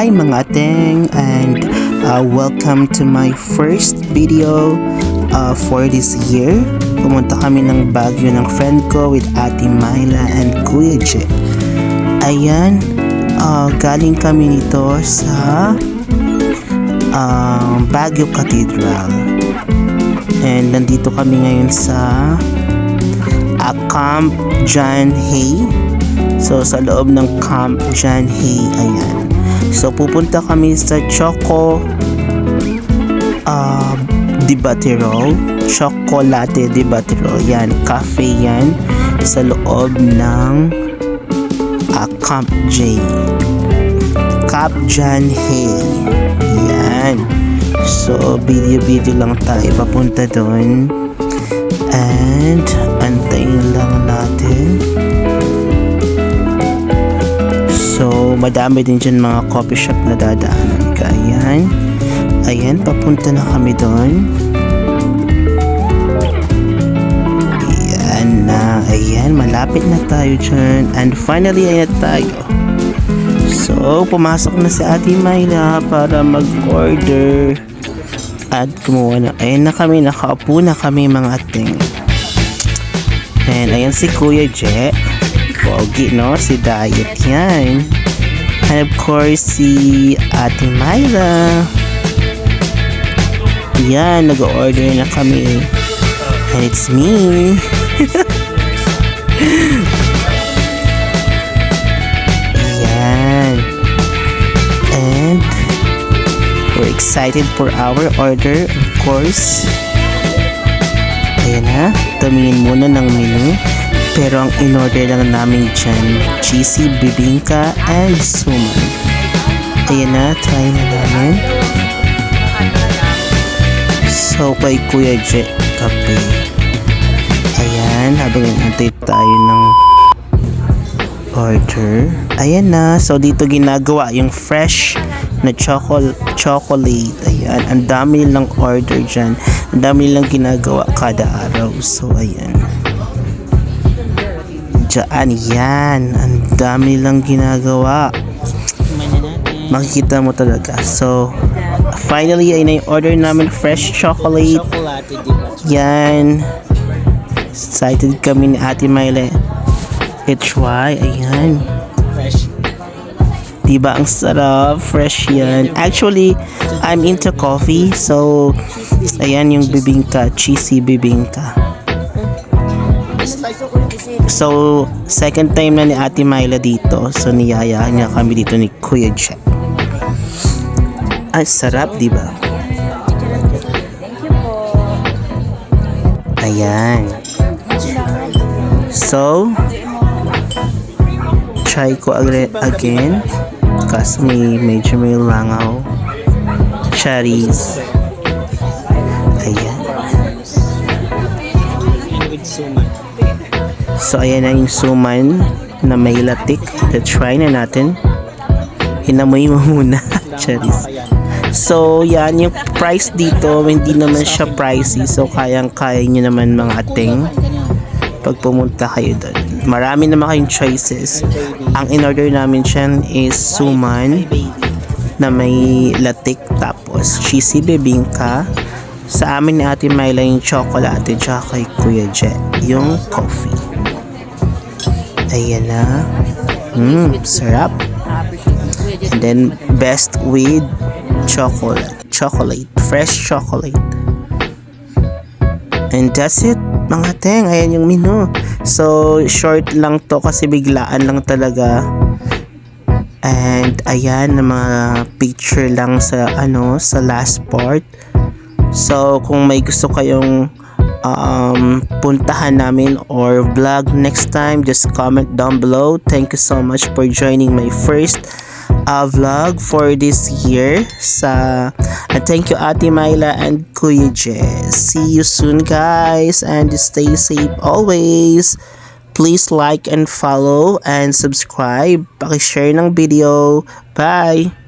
Hi mga ateng, and welcome to my first video for this year. Pumunta kami ng Baguio ng friend ko with Ate Myla and Kuya Je. Ayan, galing kami nito sa Baguio Cathedral. And nandito kami ngayon sa Camp John Hay. So sa loob ng Camp John Hay, ayan. So pupunta kami sa Di Batero, Chocolate Di Batero. Yan, cafe yan sa loob ng Camp John Hay. Yan. So video lang tayo papunta doon. And antayin lang natin. So madami din dyan mga coffee shop na dadaanan ka. Ayan, papunta na kami doon. Ayan, malapit na tayo dyan. And finally, ayan tayo. So pumasok na si Ate Myla para mag-order at kumuha na. Ayan na kami, nakaupo na kami mga ating. And ayan si Kuya Je. Pogi, no? Si Diet yan. And of course, si Ate Myla. Yan, nag-order na kami. And it's me. Yan. And we're excited for our order, of course. Ayan na, tumingin muna ng menu. Pero ang in-order lang namin dyan, cheesy bibingka and suman. Ayan na, try na namin. So kay Kuya Je, kape. Ayan, habang inantay tayo ng order. Ayan na, so dito ginagawa yung fresh na chocolate. Ayan, ang dami nilang order dyan. Ang dami nilang ginagawa kada araw. So ayan. Yan, ang dami lang ginagawa. Makikita mo talaga. So finally ay na-order namin fresh chocolate. Yan, excited kami ni Ate Myla. Try. Ayan, diba ang sarap, fresh yan. Actually I'm into coffee, so ayan yung bibingka, cheesy bibingka. So, second time na ni Ate Myla dito. So, niyayaan niya kami dito ni Kuya Je. Ay, sarap, di ba? Ayan. So, try ko again. Kasi medyo may langaw. Cherries. Ayan. So ayan na yung suman na may latik. Try na natin. Inamoy mo muna. Cherries. So yan, yung price dito hindi naman siya pricey. So kayang-kaya nyo naman mga ating pag pumunta kayo doon. Marami naman kayong choices. Ang in-order namin dyan is suman na may latik, tapos cheesy bibingka. Sa amin ni Ate Myla yung chocolate, tsaka kay Kuya Je yung coffee. Ayan na. Sarap. And then best with chocolate, fresh chocolate. And that's it mga teng. Ayan yung menu. So short lang to kasi biglaan lang talaga. And ayan, mga picture lang sa sa last part. So kung may gusto kayong puntahan namin or vlog next time, just comment down below. Thank you so much for joining my first vlog for this year. And thank you Ate Myla and Kuya Je. See you soon guys, and stay safe always. Please like and follow and subscribe. Paki-share ng video. Bye!